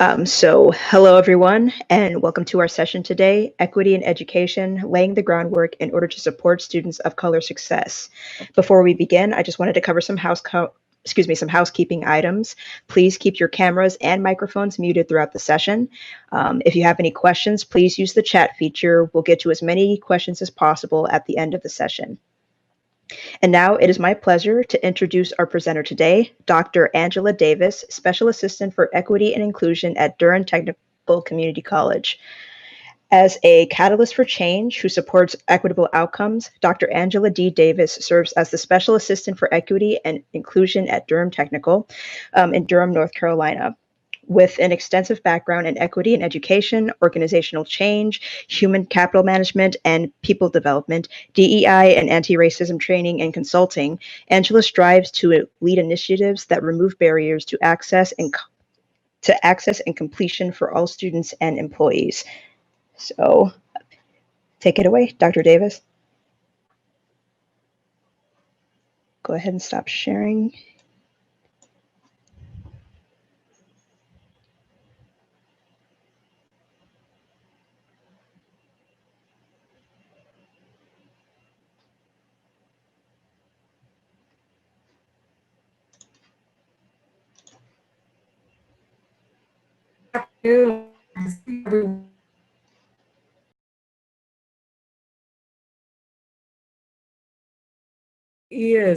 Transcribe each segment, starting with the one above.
Hello everyone, and welcome to our session today, Equity in Education, Laying the Groundwork in Order to Support Students of Color Success. Before we begin, I just wanted to cover some housekeeping items. Please keep your cameras and microphones muted throughout the session. If you have any questions, please use the chat feature. We'll get to as many questions as possible at the end of the session. And now it is my pleasure to introduce our presenter today, Dr. Angela Davis, Special Assistant for Equity and Inclusion at Durham Technical Community College. As a catalyst for change who supports equitable outcomes, Dr. Angela D. Davis serves as the Special Assistant for Equity and Inclusion at Durham Technical in Durham, North Carolina. With an extensive background in equity in education, organizational change, human capital management, and people development, DEI and anti-racism training and consulting, Angela strives to lead initiatives that remove barriers to access and completion for all students and employees. So, take it away, Dr. Davis. Go ahead and stop sharing.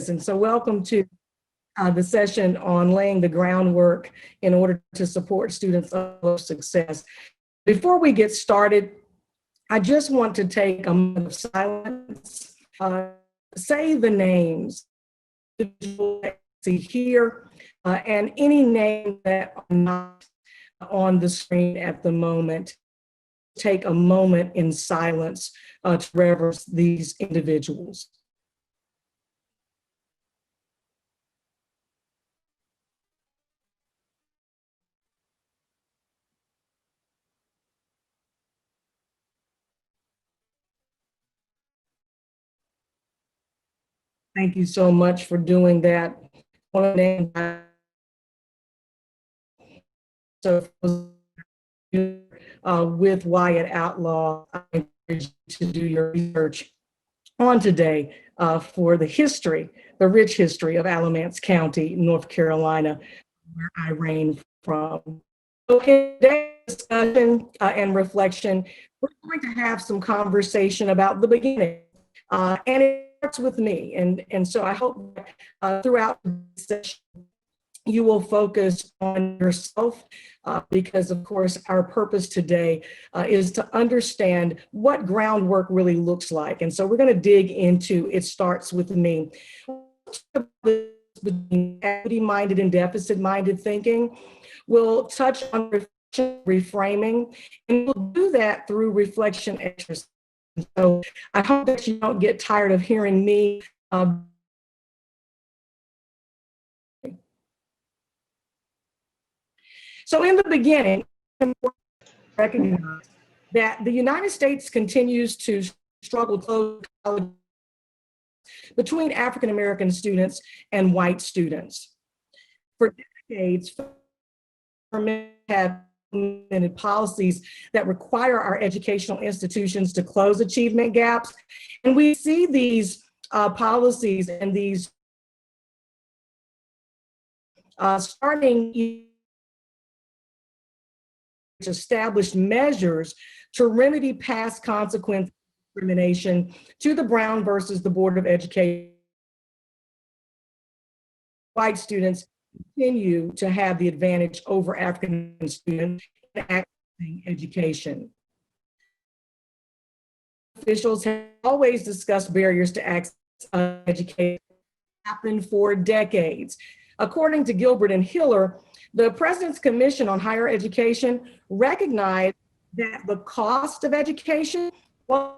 And so welcome to the session on laying the groundwork in order to support students of success. Before we get started, I just want to take a moment of silence, say the names that you see here, and any names that are not on the screen at the moment. Take a moment in silence to reverence these individuals. Thank you so much for doing that. So with Wyatt Outlaw, I encourage you to do your research on today for the rich history of Alamance County, North Carolina, where I reign from. So in today's discussion and reflection, we're going to have some conversation about the beginning, and it starts with me. And so I hope throughout the session, you will focus on yourself because, of course, our purpose today is to understand what groundwork really looks like. And so we're going to dig into It Starts With Me. Between equity-minded and deficit-minded thinking, we'll touch on reframing, and we'll do that through reflection exercises. So I hope that you don't get tired of hearing me So in the beginning, recognize that the United States continues to struggle close between African-American students and white students. For decades, government have implemented policies that require our educational institutions to close achievement gaps. And we see these policies and these starting established measures to remedy past consequence discrimination to the Brown versus the Board of Education. White students continue to have the advantage over African students in accessing education. Officials have always discussed barriers to access education happen for decades. According to Gilbert and Hiller, the President's Commission on Higher Education recognized that the cost of education was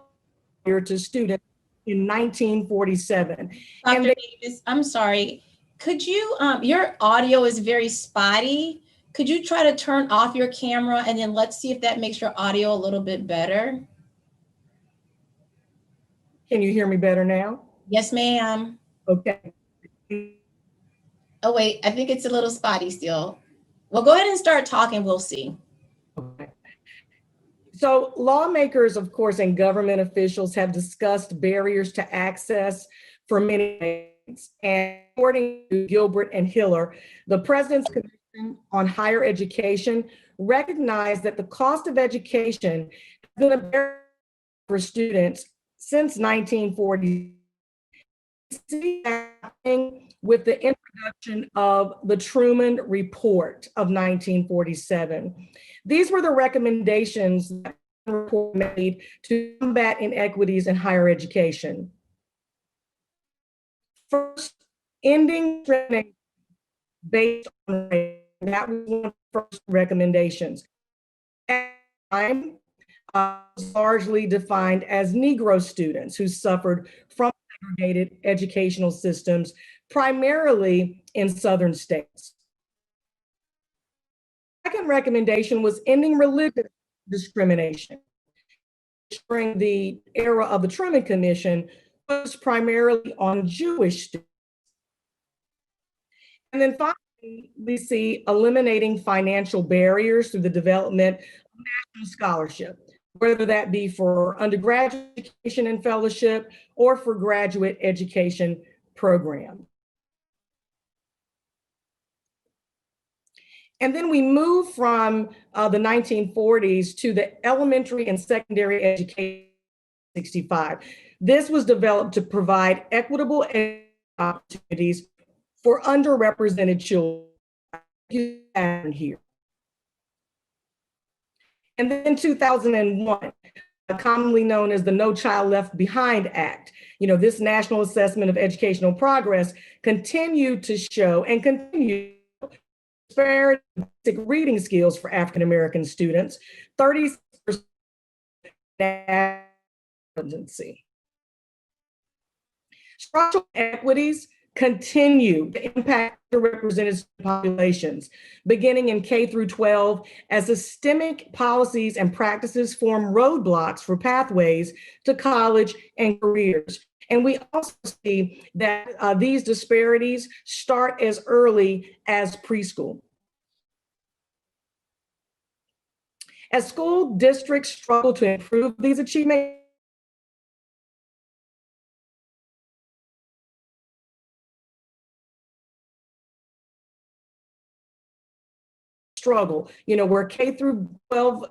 to students in 1947. Dr. Davis, I'm sorry. Could you, your audio is very spotty. Could you try to turn off your camera and then let's see if that makes your audio a little bit better? Can you hear me better now? Yes, ma'am. Okay. Oh, wait, I think it's a little spotty still. Well, go ahead and start talking. We'll see. Okay. So lawmakers, of course, and government officials have discussed barriers to access for many things. And according to Gilbert and Hiller, the President's Commission on Higher Education recognized that the cost of education has been a barrier for students since 1940. With the introduction of the Truman Report of 1947. These were the recommendations that the report made to combat inequities in higher education. First, ending discrimination based on race. That was one of the first recommendations. At the time, was largely defined as Negro students who suffered from segregated educational systems, primarily in Southern states. Second recommendation was ending religious discrimination. During the era of the Truman Commission, was primarily on Jewish students. And then finally, we see eliminating financial barriers through the development of national scholarship, whether that be for undergraduate education and fellowship or for graduate education program. And then we move from the 1940s to the elementary and secondary education 65. This was developed to provide equitable opportunities for underrepresented children here. And then in 2001, commonly known as the No Child Left Behind Act, this National Assessment of Educational Progress continued to show and continue disparity in basic reading skills for African-American students, 30% presidency. Structural equities continue to impact underrepresented populations, beginning in K through 12, as systemic policies and practices form roadblocks for pathways to college and careers. And we also see that these disparities start as early as preschool. As school districts struggle to improve these achievements, struggle, we're K through 12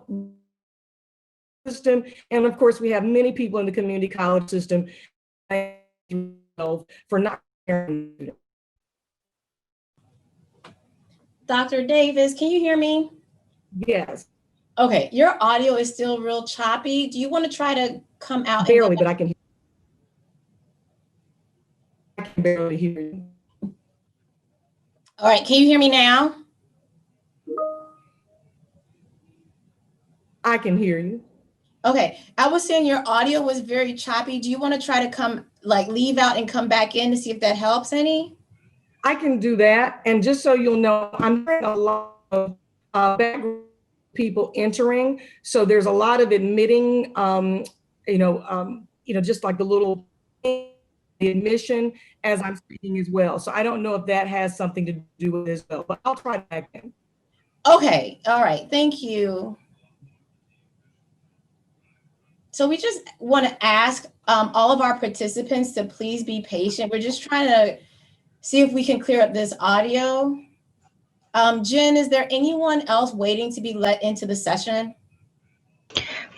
system, and of course we have many people in the community college system for not. Dr. Davis, can you hear me? Yes. Okay, your audio is still real choppy. Do you want to try to come out? Barely, but I can barely hear you. All right, can you hear me now? I can hear you. Okay, I was saying your audio was very choppy. Do you want to try to leave out and come back in to see if that helps any? I can do that. And just so you'll know, I'm hearing a lot of background people entering. So there's a lot of admitting, just like the little admission as I'm speaking as well. So I don't know if that has something to do with this, though, but I'll try back in. Okay, all right, thank you. So we just want to ask all of our participants to please be patient. We're just trying to see if we can clear up this audio. Jen, is there anyone else waiting to be let into the session?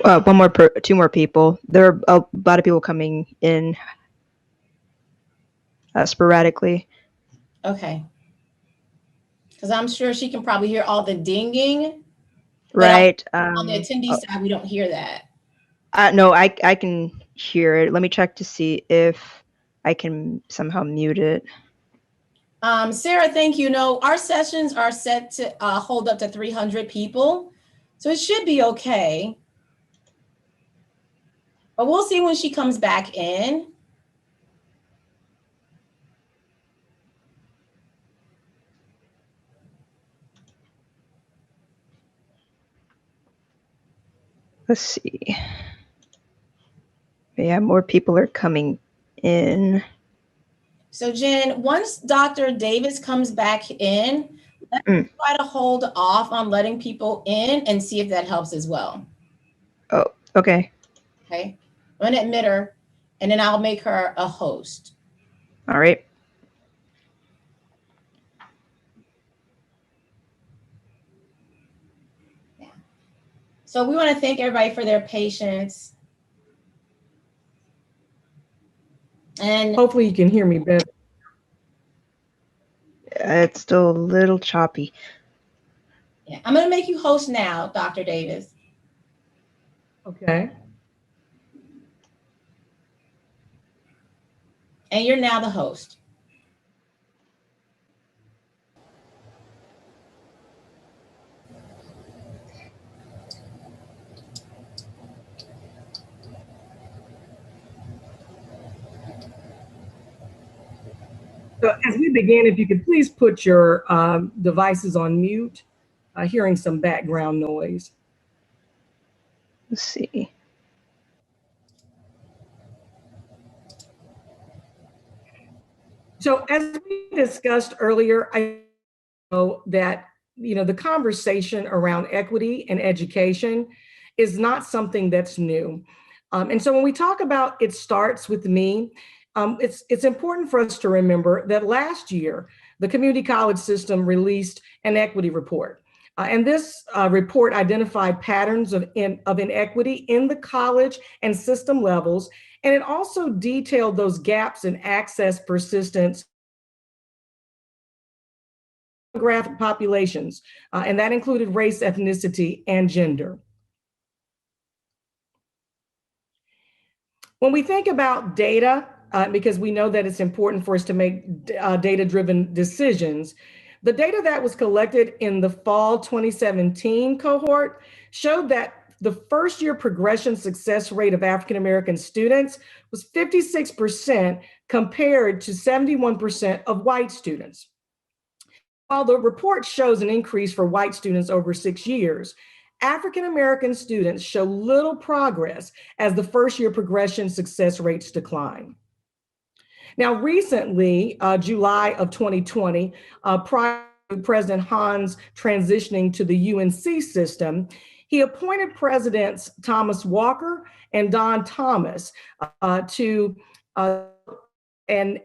Two more people. There are a lot of people coming in sporadically. Okay. Because I'm sure she can probably hear all the dinging. Right. On the attendee side, we don't hear that. No, I can hear it. Let me check to see if I can somehow mute it. Sarah, thank you. No, our sessions are set to hold up to 300 people. So it should be okay. But we'll see when she comes back in. Let's see. Yeah, more people are coming in. So Jen, once Dr. Davis comes back in, Mm. Try to hold off on letting people in and see if that helps as well. Oh, okay. Okay. I'm going to admit her, and then I'll make her a host. All right. Yeah. So we want to thank everybody for their patience. And Hopefully you can hear me better. It's still a little choppy. yeah, I'm going to make you host now, Dr. Davis. Okay. And you're now the host. So as we begin, if you could please put your devices on mute, hearing some background noise. Let's see. So as we discussed earlier, I know that the conversation around equity and education is not something that's new. And so when we talk about it starts with me, it's important for us to remember that last year, the community college system released an equity report. And this report identified patterns of inequity in the college and system levels. And it also detailed those gaps in access, persistence, demographic populations, and that included race, ethnicity, and gender. When we think about data, because we know that it's important for us to make data-driven decisions, the data that was collected in the fall 2017 cohort showed that the first year progression success rate of African-American students was 56% compared to 71% of white students. While the report shows an increase for white students over 6 years, African-American students show little progress as the first year progression success rates decline. Now, recently, July of 2020, prior to President Han's transitioning to the UNC system, he appointed Presidents Thomas Walker and Don Thomas to an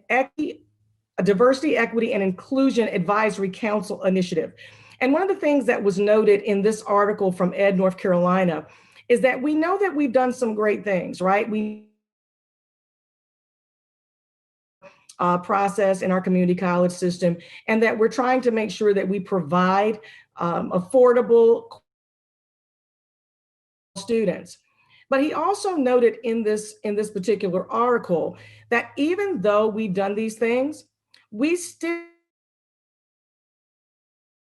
Diversity, Equity, and Inclusion Advisory Council initiative. And one of the things that was noted in this article from Ed, North Carolina, is that we know that we've done some great things, right? We process in our community college system, and that we're trying to make sure that we provide affordable students. But he also noted in this particular article that even though we've done these things, we still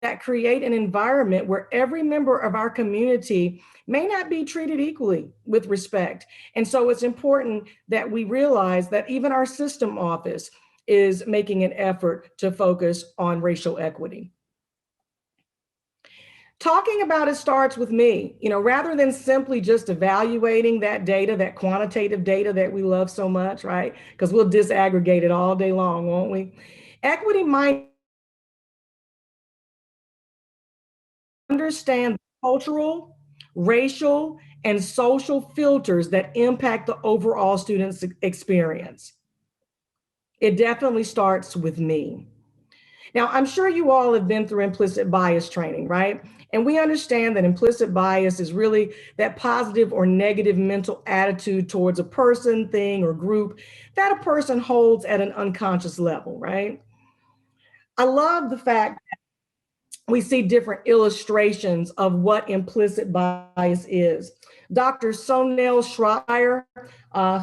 that create an environment where every member of our community may not be treated equally with respect. And so it's important that we realize that even our system office is making an effort to focus on racial equity. Talking about it starts with me, rather than simply just evaluating that data, that quantitative data that we love so much, right? Because we'll disaggregate it all day long, won't we? Equityminded understand the cultural, racial, and social filters that impact the overall student's experience. It definitely starts with me. Now, I'm sure you all have been through implicit bias training, right? And we understand that implicit bias is really that positive or negative mental attitude towards a person, thing, or group that a person holds at an unconscious level, right? I love the fact we see different illustrations of what implicit bias is. Dr. Sonel Schreier,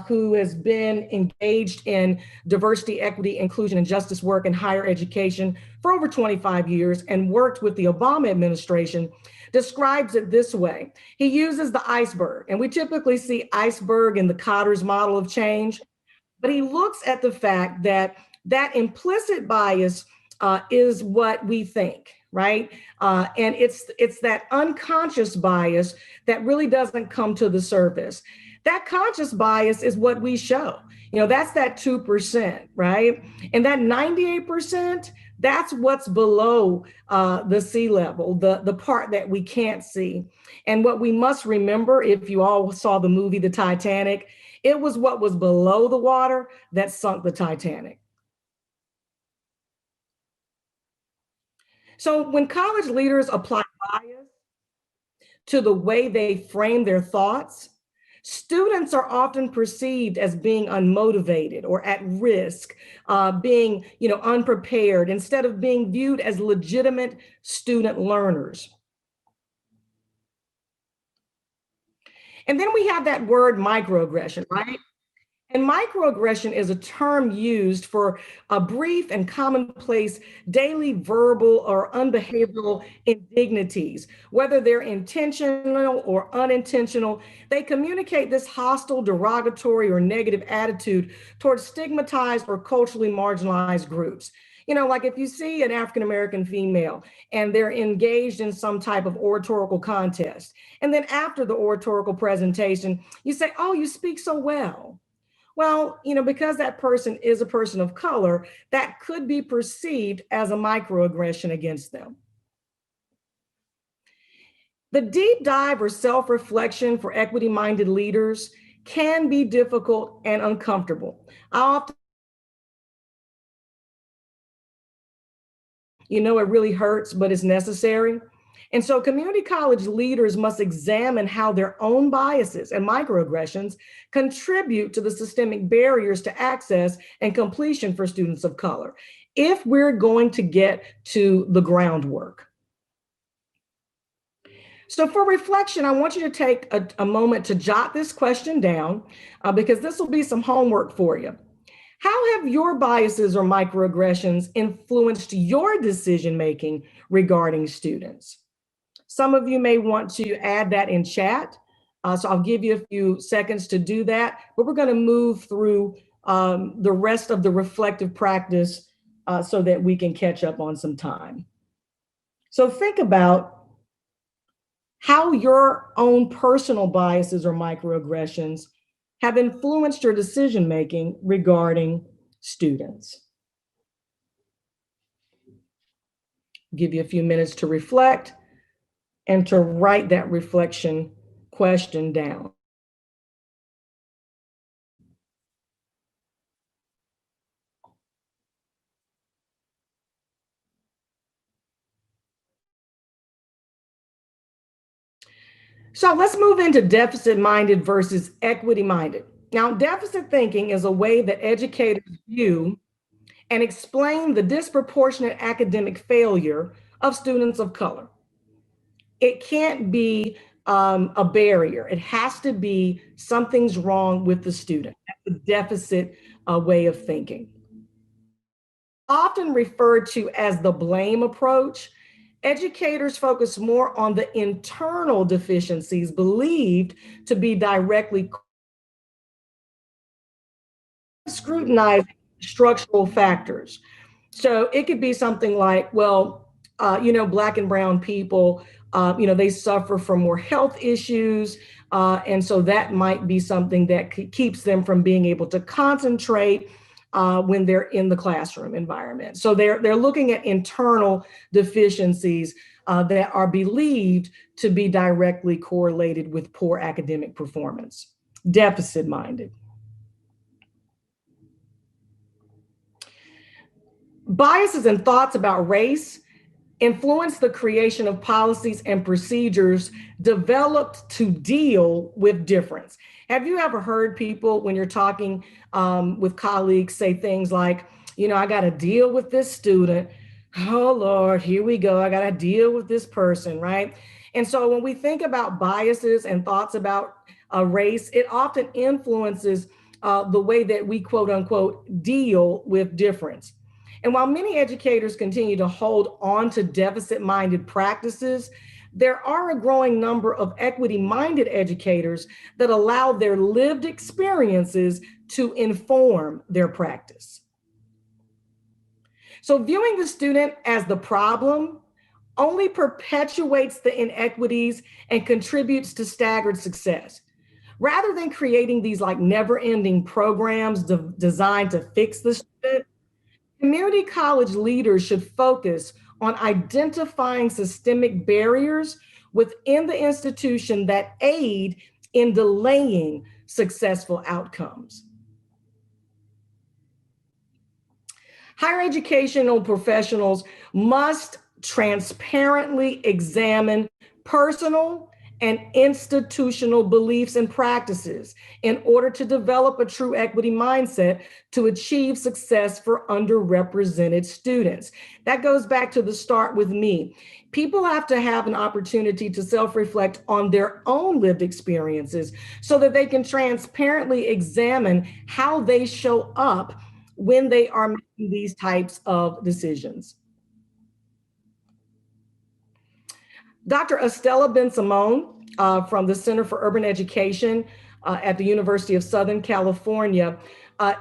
who has been engaged in diversity, equity, inclusion, and justice work in higher education for over 25 years and worked with the Obama administration, describes it this way. He uses the iceberg, and we typically see iceberg in the Cotter's model of change, but he looks at the fact that that implicit bias is what we think, right? And it's that unconscious bias that really doesn't come to the surface. That conscious bias is what we show. That's that 2%, right? And that 98%, That's what's below the sea level, the part that we can't see. And what we must remember, if you all saw the movie, The Titanic, it was what was below the water that sunk the Titanic. So when college leaders apply bias to the way they frame their thoughts, students are often perceived as being unmotivated or at risk, being unprepared, instead of being viewed as legitimate student learners. And then we have that word microaggression, right? And microaggression is a term used for a brief and commonplace daily verbal or unbehavioral indignities, whether they're intentional or unintentional. They communicate this hostile, derogatory, or negative attitude towards stigmatized or culturally marginalized groups. Like if you see an African-American female and they're engaged in some type of oratorical contest, and then after the oratorical presentation, you say, "Oh, you speak so well." Well, because that person is a person of color, that could be perceived as a microaggression against them. The deep dive or self-reflection for equity-minded leaders can be difficult and uncomfortable. I often, it really hurts, but it's necessary. And so community college leaders must examine how their own biases and microaggressions contribute to the systemic barriers to access and completion for students of color, if we're going to get to the groundwork. So for reflection, I want you to take a moment to jot this question down because this will be some homework for you. How have your biases or microaggressions influenced your decision-making regarding students? Some of you may want to add that in chat. So I'll give you a few seconds to do that, but we're going to move through the rest of the reflective practice so that we can catch up on some time. So think about how your own personal biases or microaggressions have influenced your decision-making regarding students. Give you a few minutes to reflect and to write that reflection question down. So let's move into deficit-minded versus equity-minded. Now, deficit thinking is a way that educators view and explain the disproportionate academic failure of students of color. It can't be a barrier. It has to be something's wrong with the student. That's a deficit way of thinking. Often referred to as the blame approach, educators focus more on the internal deficiencies believed to be directly scrutinizing structural factors. So it could be something like, well, Black and brown people, they suffer from more health issues. And so that might be something that keeps them from being able to concentrate when they're in the classroom environment. So they're looking at internal deficiencies that are believed to be directly correlated with poor academic performance. Deficit-minded. Biases and thoughts about race influence the creation of policies and procedures developed to deal with difference. Have you ever heard people, when you're talking with colleagues, say things like, I got to deal with this student. Oh, Lord, here we go. I got to deal with this person, right? And so when we think about biases and thoughts about race, it often influences the way that we, quote unquote, deal with difference. And while many educators continue to hold on to deficit-minded practices, there are a growing number of equity-minded educators that allow their lived experiences to inform their practice. So viewing the student as the problem only perpetuates the inequities and contributes to staggered success. Rather than creating these like never-ending programs designed to fix the student, Community college leaders should focus on identifying systemic barriers within the institution that aid in delaying successful outcomes. Higher educational professionals must transparently examine personal and institutional beliefs and practices in order to develop a true equity mindset to achieve success for underrepresented students. That goes back to the start with me. People have to have an opportunity to self-reflect on their own lived experiences so that they can transparently examine how they show up when they are making these types of decisions. Dr. Estella Ben-Simone from the Center for Urban Education at the University of Southern California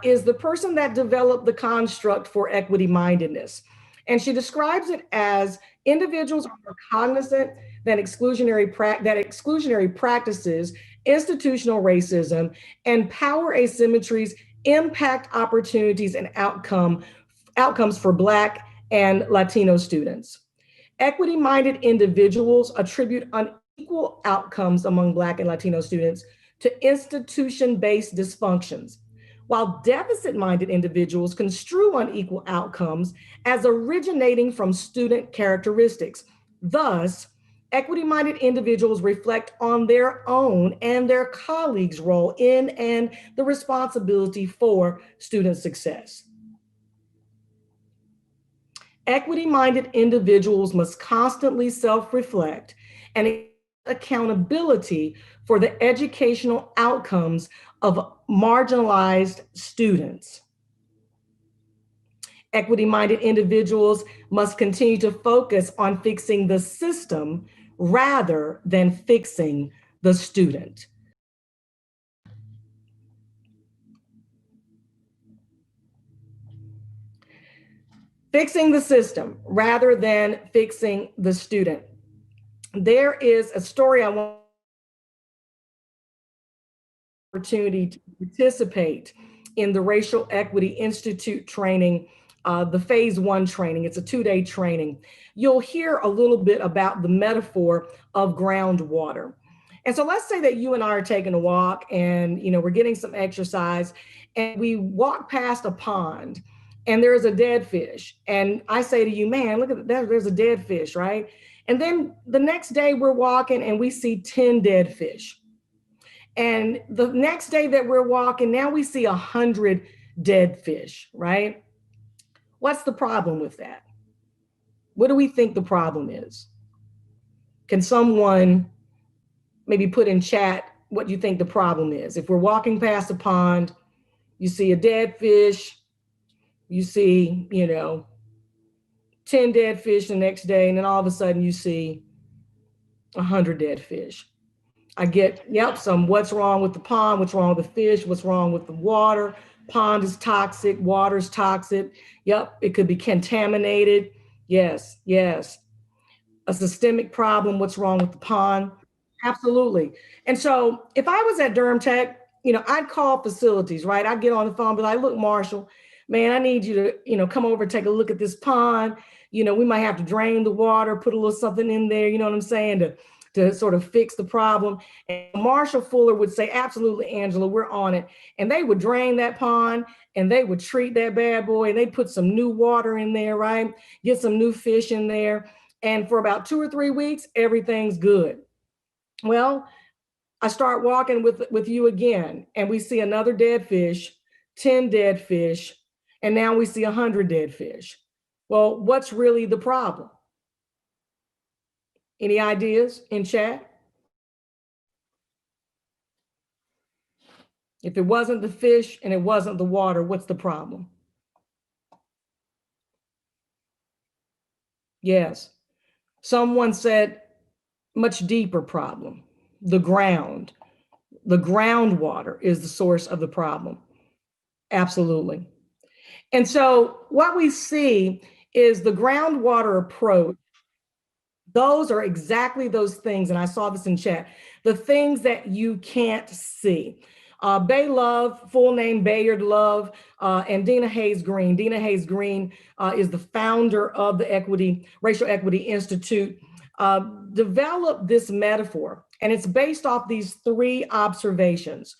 is the person that developed the construct for equity-mindedness. And she describes it as individuals are cognizant that exclusionary practices, institutional racism, and power asymmetries impact opportunities and outcomes for Black and Latino students. Equity-minded individuals attribute unequal outcomes among Black and Latino students to institution-based dysfunctions, while deficit-minded individuals construe unequal outcomes as originating from student characteristics. Thus, equity-minded individuals reflect on their own and their colleagues' role in and the responsibility for student success. Equity-minded individuals must constantly self-reflect and accountability for the educational outcomes of marginalized students. Equity-minded individuals must continue to focus on fixing the system rather than fixing the student. Fixing the system rather than fixing the student. There is a story I want opportunity to participate in the Racial Equity Institute training, the phase 1 training. It's a 2-day training. You'll hear a little bit about the metaphor of groundwater. And so let's say that you and I are taking a walk and we're getting some exercise and we walk past a pond and there's a dead fish. And I say to you, man, look at that, there's a dead fish, right? And then the next day we're walking and we see 10 dead fish. And the next day that we're walking, now we see 100 dead fish, right? What's the problem with that? What do we think the problem is? Can someone maybe put in chat what you think the problem is? If we're walking past a pond, you see a dead fish, you see, 10 dead fish the next day, and then all of a sudden you see 100 dead fish. I get, some what's wrong with the pond, what's wrong with the fish, what's wrong with the water. Pond is toxic, water's toxic. Yep, it could be contaminated. Yes. A systemic problem, what's wrong with the pond? Absolutely. And so if I was at Durham Tech, I'd call facilities, right? I'd get on the phone and be like, look, Marshall, man, I need you to, come over and take a look at this pond. We might have to drain the water, put a little something in there, you know what I'm saying, to sort of fix the problem. And Marshall Fuller would say, absolutely, Angela, we're on it. And they would drain that pond and they would treat that bad boy and they put some new water in there, right? Get some new fish in there. And for about 2 or 3 weeks, everything's good. Well, I start walking with you again and we see another dead fish, 10 dead fish, and now we see 100 dead fish. Well, what's really the problem? Any ideas in chat? If it wasn't the fish and it wasn't the water, what's the problem? Yes. Someone said much deeper problem, the ground. The groundwater is the source of the problem. Absolutely. And so what we see is the groundwater approach. Those are exactly those things, and I saw this in chat, the things that you can't see. Bay Love, full name Bayard Love, and Dina Hayes Green. Dina Hayes Green is the founder of the Racial Equity Institute, developed this metaphor, and it's based off these three observations.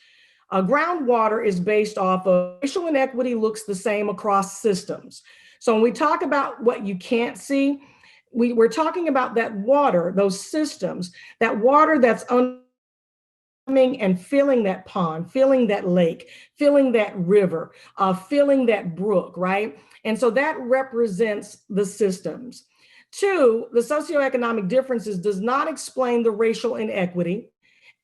Groundwater is based off of racial inequity looks the same across systems. So when we talk about what you can't see, we're talking about that water, those systems, that water that's coming and filling that pond, filling that lake, filling that river, filling that brook, right? And so that represents the systems. Two, the socioeconomic differences does not explain the racial inequity.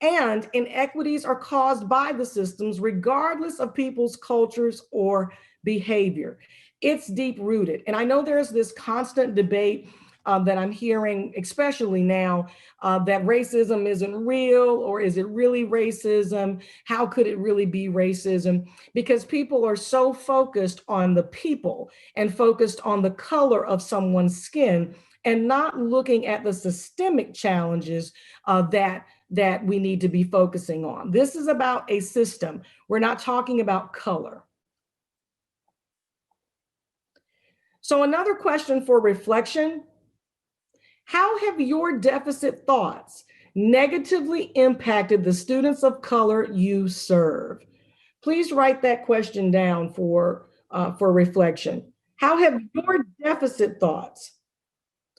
And inequities are caused by the systems, regardless of people's cultures or behavior. It's deep rooted. And I know there's this constant debate that I'm hearing, especially now, that racism isn't real, or is it really racism? How could it really be racism? Because people are so focused on the people and focused on the color of someone's skin and not looking at the systemic challenges that we need to be focusing on. This is about a system. We're not talking about color. So another question for reflection: how have your deficit thoughts negatively impacted the students of color you serve? Please write that question down for reflection. How have your deficit thoughts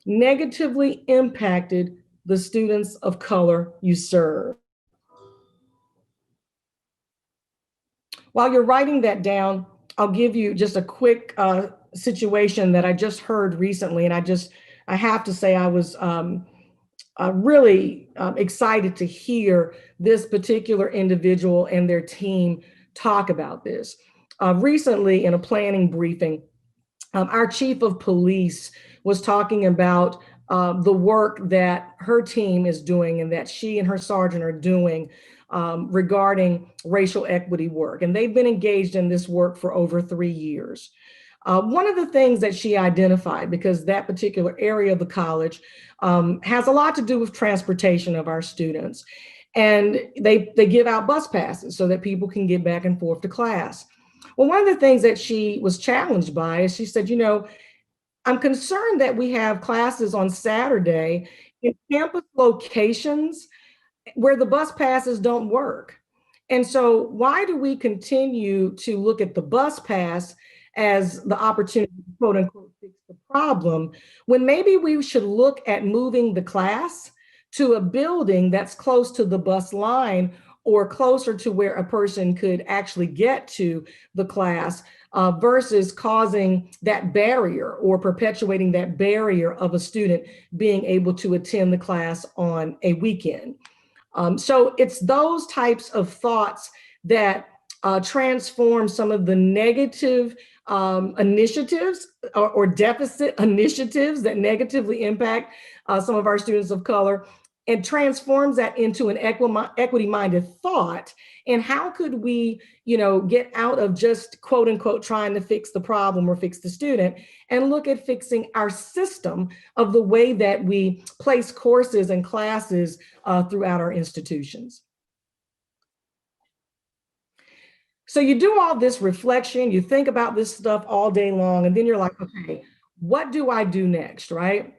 negatively impacted the students of color you serve? While you're writing that down, I'll give you just a quick situation that I just heard recently. And I have to say I was really excited to hear this particular individual and their team talk about this. Recently in a planning briefing, our chief of police was talking about the work that her team is doing and that she and her sergeant are doing regarding racial equity work. And they've been engaged in this work for over 3 years. One of the things that she identified, because that particular area of the college has a lot to do with transportation of our students. And they give out bus passes so that people can get back and forth to class. Well, one of the things that she was challenged by is she said, I'm concerned that we have classes on Saturday in campus locations where the bus passes don't work. And so why do we continue to look at the bus pass as the opportunity to quote unquote fix the problem, when maybe we should look at moving the class to a building that's close to the bus line or closer to where a person could actually get to the class versus causing that barrier or perpetuating that barrier of a student being able to attend the class on a weekend. So it's those types of thoughts that transform some of the negative initiatives or deficit initiatives that negatively impact some of our students of color, and transforms that into an equity-minded thought. And how could we, get out of just quote unquote trying to fix the problem or fix the student and look at fixing our system of the way that we place courses and classes throughout our institutions. So you do all this reflection, you think about this stuff all day long, and then you're like, okay, what do I do next, right?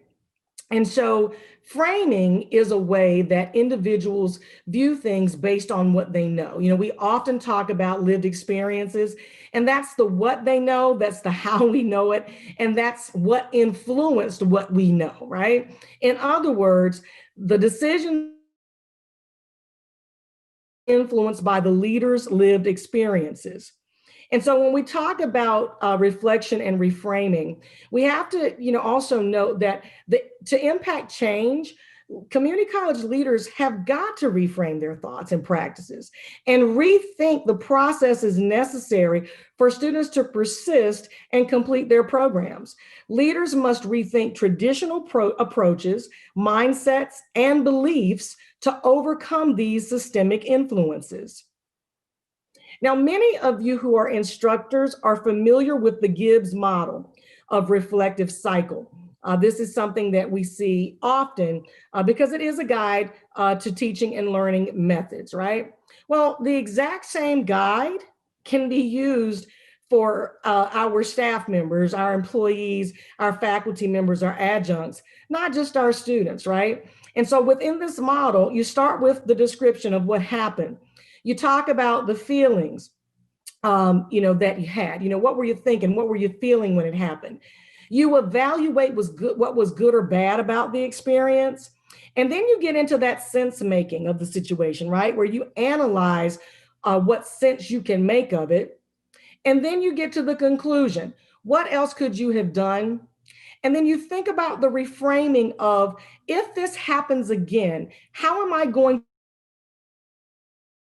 And so framing is a way that individuals view things based on what they know. We often talk about lived experiences, and that's the what they know, that's the how we know it, and that's what influenced what we know, right? In other words, the decision influenced by the leader's lived experiences. And so when we talk about reflection and reframing, we have to, also note that to impact change, community college leaders have got to reframe their thoughts and practices and rethink the processes necessary for students to persist and complete their programs. Leaders must rethink traditional approaches, mindsets, and beliefs to overcome these systemic influences. Now, many of you who are instructors are familiar with the Gibbs model of reflective cycle. This is something that we see often because it is a guide to teaching and learning methods, right? Well, the exact same guide can be used for our staff members, our employees, our faculty members, our adjuncts, not just our students, right? And so within this model, you start with the description of what happened. You talk about the feelings, that you had. What were you thinking? What were you feeling when it happened? You evaluate what was good or bad about the experience. And then you get into that sense making of the situation, right? Where you analyze what sense you can make of it. And then you get to the conclusion. What else could you have done? And then you think about the reframing of, if this happens again, how am I going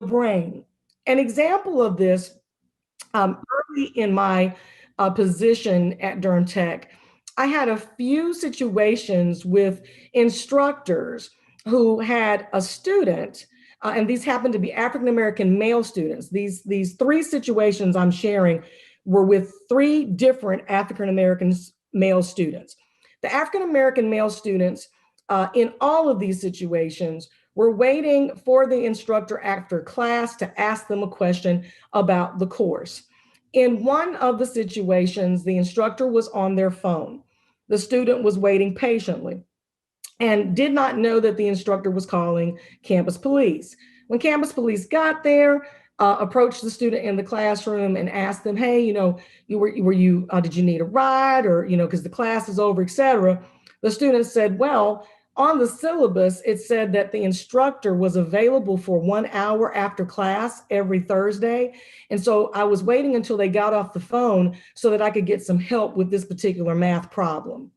to brain? An example of this, early in my position at Durham Tech, I had a few situations with instructors who had a student, and these happened to be African-American male students. These three situations I'm sharing were with three different African-American male students. The African-American male students in all of these situations were waiting for the instructor after class to ask them a question about the course. In one of the situations, the instructor was on their phone. The student was waiting patiently and did not know that the instructor was calling campus police. When campus police got there, approached the student in the classroom and asked them, hey, did you need a ride, or, because the class is over, et cetera. The student said, well, on the syllabus, it said that the instructor was available for 1 hour after class every Thursday. And so I was waiting until they got off the phone so that I could get some help with this particular math problem.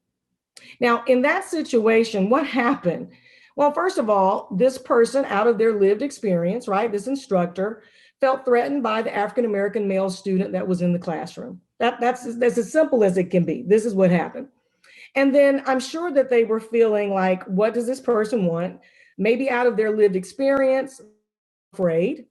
Now, in that situation, what happened? Well, first of all, this person, out of their lived experience, right, this instructor, felt threatened by the African-American male student that was in the classroom. That's as simple as it can be. This is what happened. And then I'm sure that they were feeling like, what does this person want? Maybe out of their lived experience, afraid.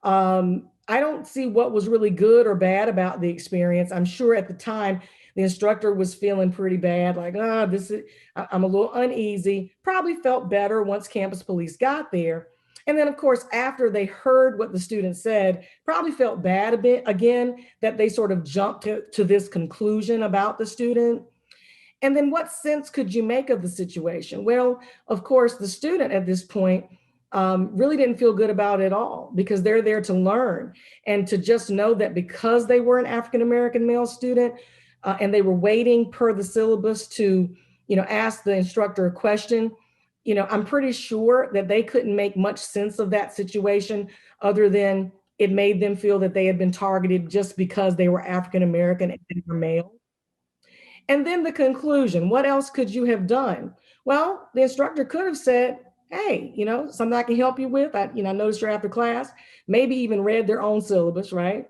I don't see what was really good or bad about the experience. I'm sure at the time, the instructor was feeling pretty bad, like, I'm a little uneasy, probably felt better once campus police got there. And then of course, after they heard what the student said, probably felt bad a bit again, that they sort of jumped to this conclusion about the student. And then what sense could you make of the situation? Well, of course, the student at this point really didn't feel good about it at all, because they're there to learn, and to just know that because they were an African-American male student and they were waiting per the syllabus to, ask the instructor a question, I'm pretty sure that they couldn't make much sense of that situation other than it made them feel that they had been targeted just because they were African-American and they were male. And then the conclusion, what else could you have done? Well, the instructor could have said, hey, something I can help you with. I noticed you're after class, maybe even read their own syllabus, right?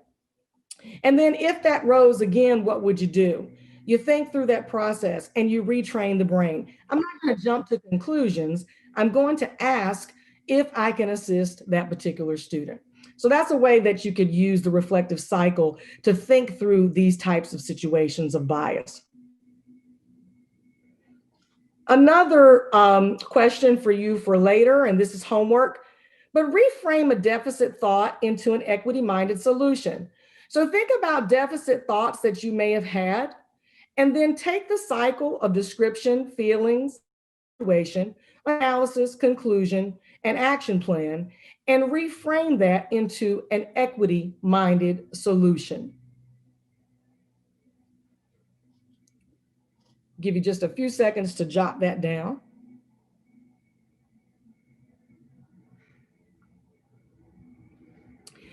And then if that rose again, what would you do? You think through that process and you retrain the brain. I'm not going to jump to conclusions. I'm going to ask if I can assist that particular student. So that's a way that you could use the reflective cycle to think through these types of situations of bias. Another question for you for later, and this is homework, but reframe a deficit thought into an equity-minded solution. So think about deficit thoughts that you may have had, and then take the cycle of description, feelings, situation, analysis, conclusion, and action plan, and reframe that into an equity-minded solution. Give you just a few seconds to jot that down.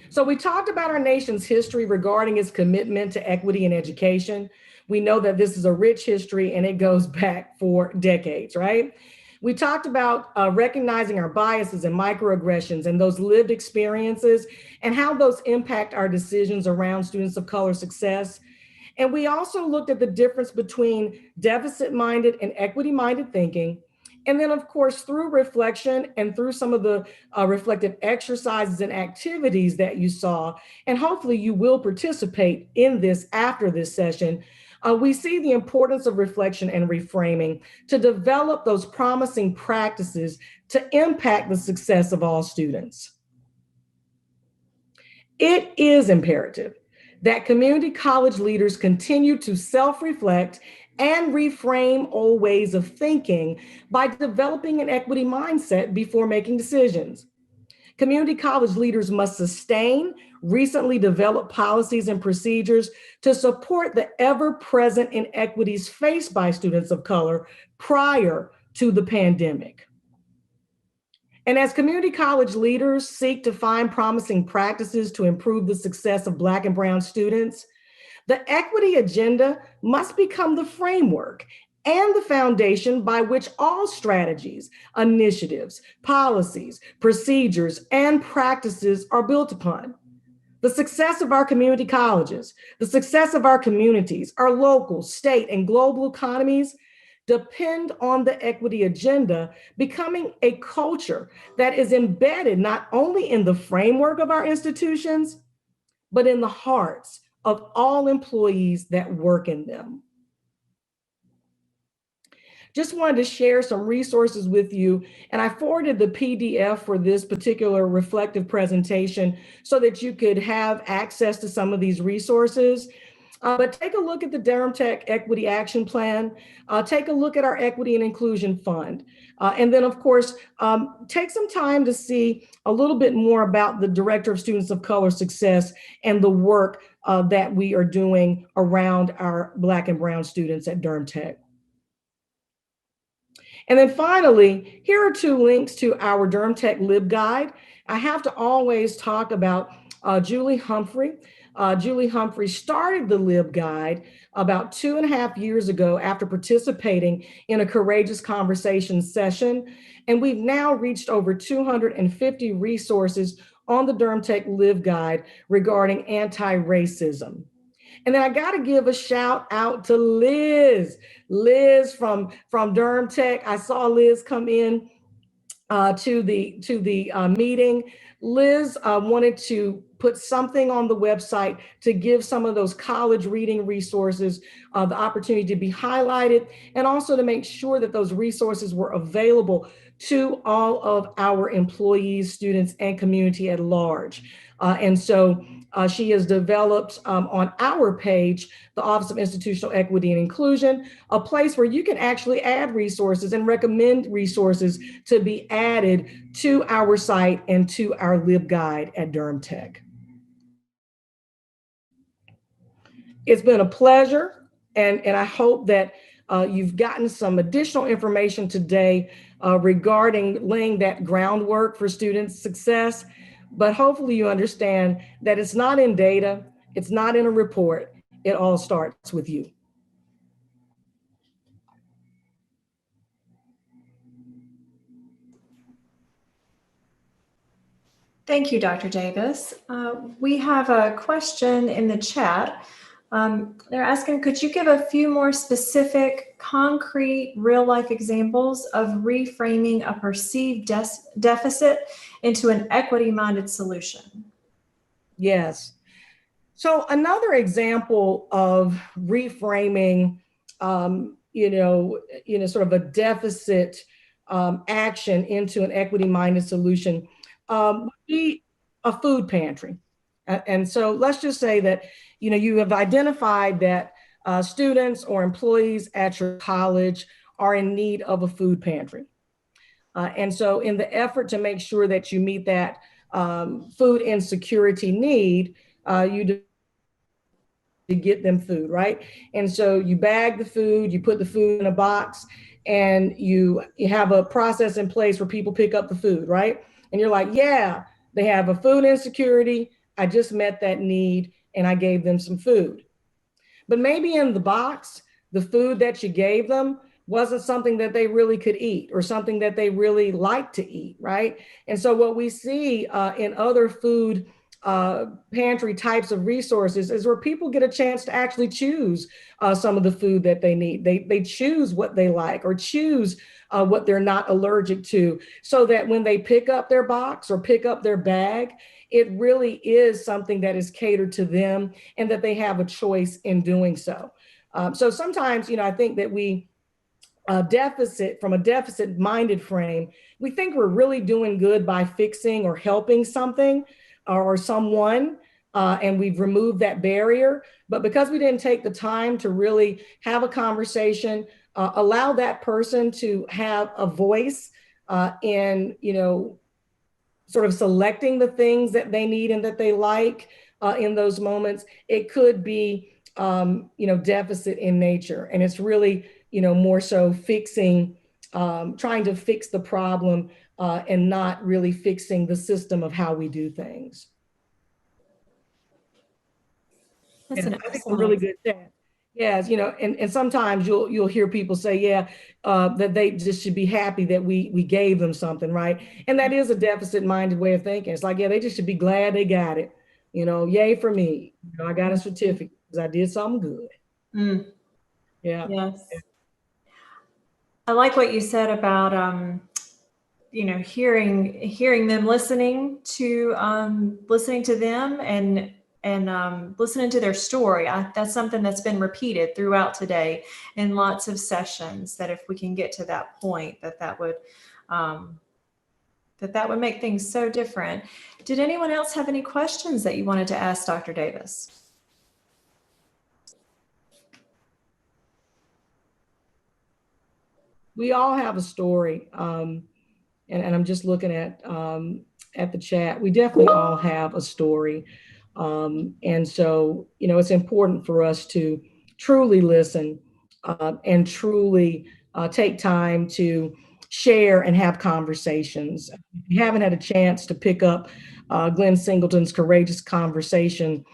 So we talked about our nation's history regarding its commitment to equity in education. We know that this is a rich history and it goes back for decades, right? We talked about recognizing our biases and microaggressions and those lived experiences and how those impact our decisions around students of color success. And we also looked at the difference between deficit-minded and equity-minded thinking. And then, of course, through reflection and through some of the reflective exercises and activities that you saw, and hopefully you will participate in this after this session, We see the importance of reflection and reframing to develop those promising practices to impact the success of all students. It is imperative that community college leaders continue to self-reflect and reframe old ways of thinking by developing an equity mindset before making decisions. Community college leaders must sustain recently developed policies and procedures to support the ever-present inequities faced by students of color prior to the pandemic. And as community college leaders seek to find promising practices to improve the success of Black and Brown students, the equity agenda must become the framework and the foundation by which all strategies, initiatives, policies, procedures, and practices are built upon. The success of our community colleges, the success of our communities, our local, state, and global economies depend on the equity agenda becoming a culture that is embedded not only in the framework of our institutions, but in the hearts of all employees that work in them. Just wanted to share some resources with you, and I forwarded the PDF for this particular reflective presentation so that you could have access to some of these resources. But take a look at the Durham Tech Equity Action Plan. Take a look at our Equity and Inclusion Fund. And then, of course, take some time to see a little bit more about the Director of Students of Color Success and the work that we are doing around our Black and Brown students at Durham Tech. And then finally, here are 2 links to our Durham Tech LibGuide. I have to always talk about Julie Humphrey. Julie Humphrey started the LibGuide about 2.5 years ago after participating in a Courageous Conversation session. And we've now reached over 250 resources on the Durham Tech LibGuide regarding anti-racism. And then I got to give a shout out to Liz. Liz from Durham Tech. I saw Liz come in to the meeting. Liz wanted to put something on the website to give some of those college reading resources the opportunity to be highlighted, and also to make sure that those resources were available to all of our employees, students, and community at large. And so she has developed on our page, the Office of Institutional Equity and Inclusion, a place where you can actually add resources and recommend resources to be added to our site and to our LibGuide at Durham Tech. It's been a pleasure, and I hope that you've gotten some additional information today regarding laying that groundwork for student success. But hopefully you understand that it's not in data, it's not in a report, it all starts with you. Thank you, Dr. Davis. We have a question in the chat. They're asking, could you give a few more specific, concrete, real-life examples of reframing a perceived deficit into an equity-minded solution? Yes. So another example of reframing, sort of a deficit action into an equity-minded solution would be a food pantry. And so let's just say that, you have identified that students or employees at your college are in need of a food pantry. And so in the effort to make sure that you meet that food insecurity need, you to get them food, right? And so you bag the food, you put the food in a box, and you have a process in place where people pick up the food, right? And you're like, yeah, they have a food insecurity. I just met that need and I gave them some food. But maybe in the box, the food that you gave them wasn't something that they really could eat or something that they really like to eat, right? And so what we see in other food pantry types of resources is where people get a chance to actually choose some of the food that they need. They choose what they like or choose what they're not allergic to, so that when they pick up their box or pick up their bag, it really is something that is catered to them and that they have a choice in doing so. So sometimes, I think that we from a deficit-minded frame, we think we're really doing good by fixing or helping something or someone, and we've removed that barrier. But because we didn't take the time to really have a conversation, allow that person to have a voice in, sort of selecting the things that they need and that they like in those moments, it could be, deficit in nature. And it's really, more so fixing, trying to fix the problem and not really fixing the system of how we do things. That's an I think a really excellent. good chat. Yes, and sometimes you'll hear people say, yeah, that they just should be happy that we gave them something, right? And that is a deficit-minded way of thinking. It's like, yeah, they just should be glad they got it. Yay for me. I got a certificate because I did something good. Mm. Yeah. Yes. I like what you said about hearing them, listening to them and listening to their story. That's something that's been repeated throughout today in lots of sessions, that if we can get to that point, that would make things so different. Did anyone else have any questions that you wanted to ask Dr. Davis? We all have a story. And I'm just looking at the chat. We definitely all have a story. And so, it's important for us to truly listen and truly take time to share and have conversations. If you haven't had a chance to pick up Glenn Singleton's Courageous Conversation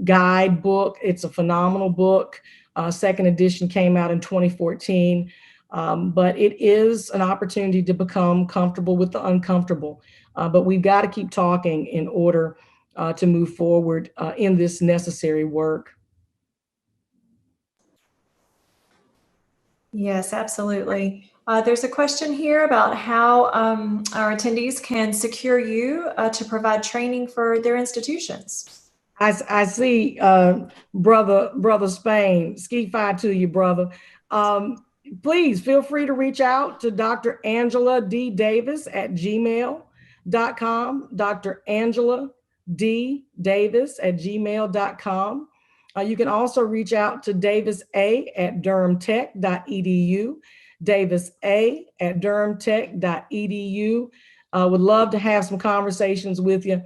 guidebook, it's a phenomenal book. Second edition came out in 2014. But it is an opportunity to become comfortable with the uncomfortable. But we've got to keep talking in order to move forward in this necessary work. Yes, absolutely. There's a question here about how our attendees can secure you to provide training for their institutions. I see, brother Spain, ski fi to you, brother. Please feel free to reach out to Dr. Angela D. Davis at gmail.com, Dr. Angela D. Davis at gmail.com. You can also reach out to Davis A at durhamtech.edu, Davis A at durhamtech.edu. Would love to have some conversations with you.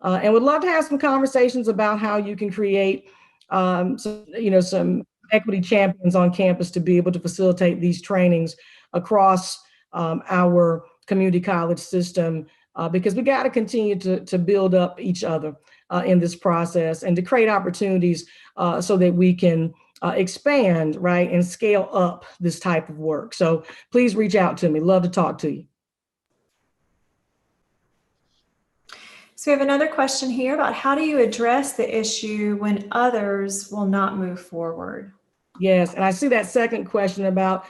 And would love to have some conversations about how you can create some equity champions on campus to be able to facilitate these trainings across our community college system, because we got to continue to build up each other in this process and to create opportunities so that we can expand, right, and scale up this type of work. So please reach out to me. Love to talk to you. So we have another question here about how do you address the issue when others will not move forward? Yes, and I see that second question about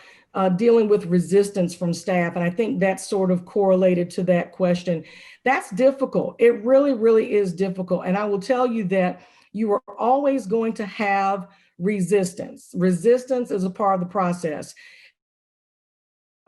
dealing with resistance from staff. And I think that's sort of correlated to that question. That's difficult. It really, really is difficult. And I will tell you that you are always going to have resistance. Resistance is a part of the process.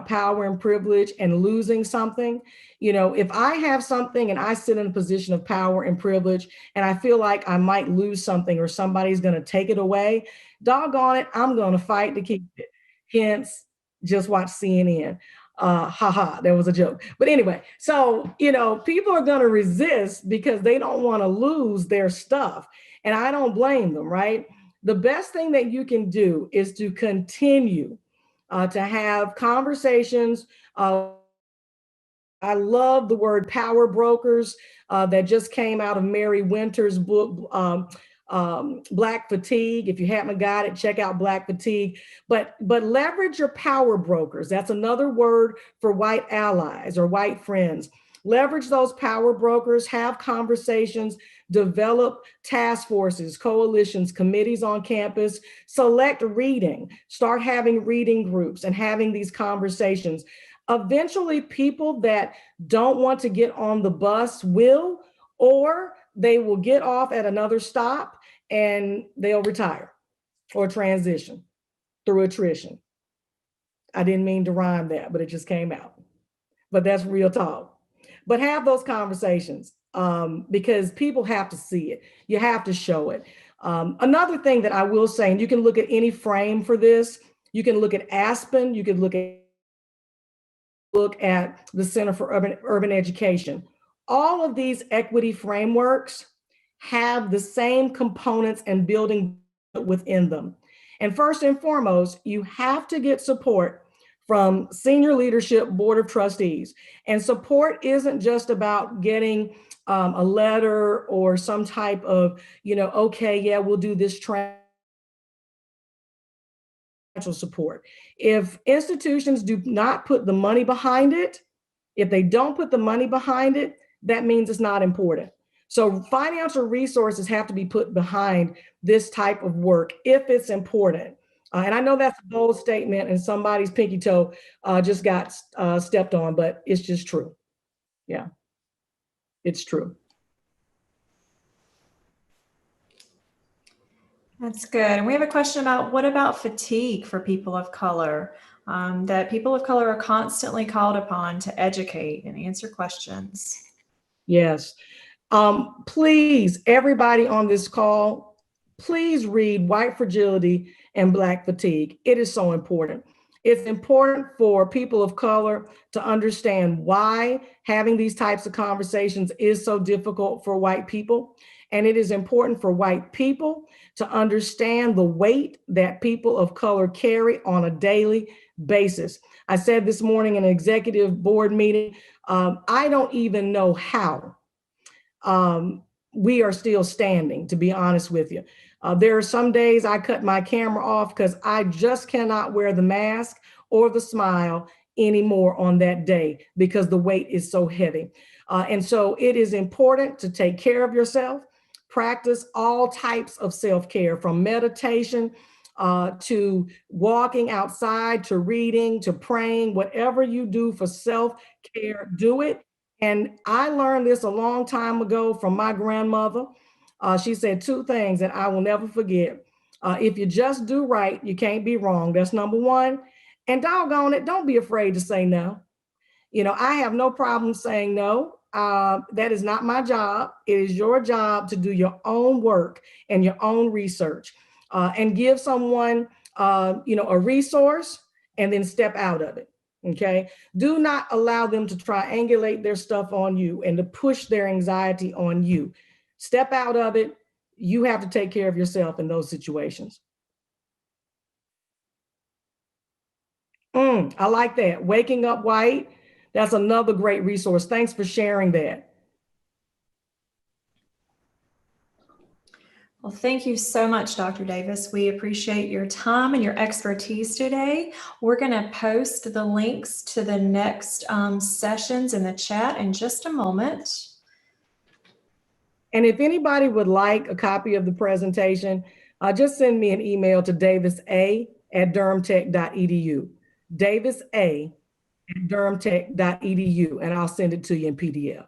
Power and privilege and losing something. If I have something and I sit in a position of power and privilege and I feel like I might lose something or somebody's going to take it away, doggone it, I'm going to fight to keep it. Hence, just watch CNN. That was a joke. But anyway, so, people are going to resist because they don't want to lose their stuff. And I don't blame them, right? The best thing that you can do is to continue to have conversations. I love the word power brokers that just came out of Mary Winter's book, Black Fatigue. If you haven't got it, check out Black Fatigue. But leverage your power brokers. That's another word for white allies or white friends. Leverage those power brokers, have conversations, develop task forces, coalitions, committees on campus, select reading, start having reading groups and having these conversations. Eventually, people that don't want to get on the bus will, or they will get off at another stop and they'll retire. or transition through attrition. I didn't mean to rhyme that, but it just came out. But that's real talk. But have those conversations because people have to see it. You have to show it. Another thing that I will say, and you can look at any frame for this, you can look at Aspen, you can look at the Center for Urban Education. All of these equity frameworks have the same components and building within them. And first and foremost, you have to get support from senior leadership, board of trustees. And support isn't just about getting a letter or some type of, okay, yeah, we'll do this financial support. If institutions do not put the money behind it, if they don't put the money behind it, that means it's not important. So financial resources have to be put behind this type of work if it's important. And I know that's a bold statement and somebody's pinky toe just got stepped on, but it's just true. Yeah, it's true. That's good. And we have a question about what about fatigue for people of color? That people of color are constantly called upon to educate and answer questions. Yes. Please, everybody on this call, please read White Fragility and Black Fatigue. It is so important. It's important for people of color to understand why having these types of conversations is so difficult for white people. And it is important for white people to understand the weight that people of color carry on a daily basis. I said this morning in an executive board meeting, I don't even know how we are still standing, to be honest with you. There are some days I cut my camera off because I just cannot wear the mask or the smile anymore on that day because the weight is so heavy. And so it is important to take care of yourself, practice all types of self-care from meditation to walking outside, to reading, to praying, whatever you do for self-care, do it. And I learned this a long time ago from my grandmother. She said two things that I will never forget. If you just do right, you can't be wrong. That's number one. And doggone it, don't be afraid to say no. I have no problem saying no. That is not my job. It is your job to do your own work and your own research and give someone, a resource and then step out of it. Okay. Do not allow them to triangulate their stuff on you and to push their anxiety on you. Step out of it. You have to take care of yourself in those situations. I like that. Waking Up White. That's another great resource. Thanks for sharing that. Well, thank you so much, Dr. Davis. We appreciate your time and your expertise today. We're going to post the links to the next sessions in the chat in just a moment. And if anybody would like a copy of the presentation, just send me an email to davisa@durhamtech.edu. davisa@durhamtech.edu, and I'll send it to you in PDF.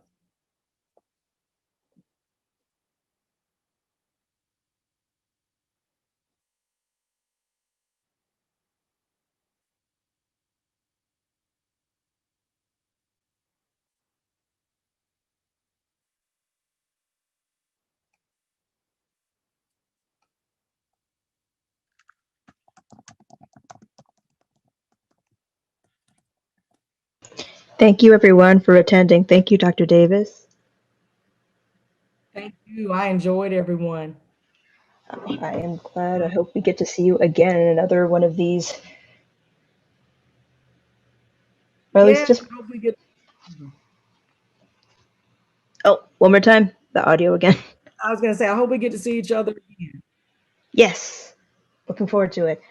Thank you, everyone, for attending. Thank you, Dr. Davis. Thank you. I enjoyed everyone. I am glad. I hope we get to see you again in another one of these. Or at least just. I hope we get. Oh, one more time. The audio again. I was going to say, I hope we get to see each other again. Yes. Looking forward to it.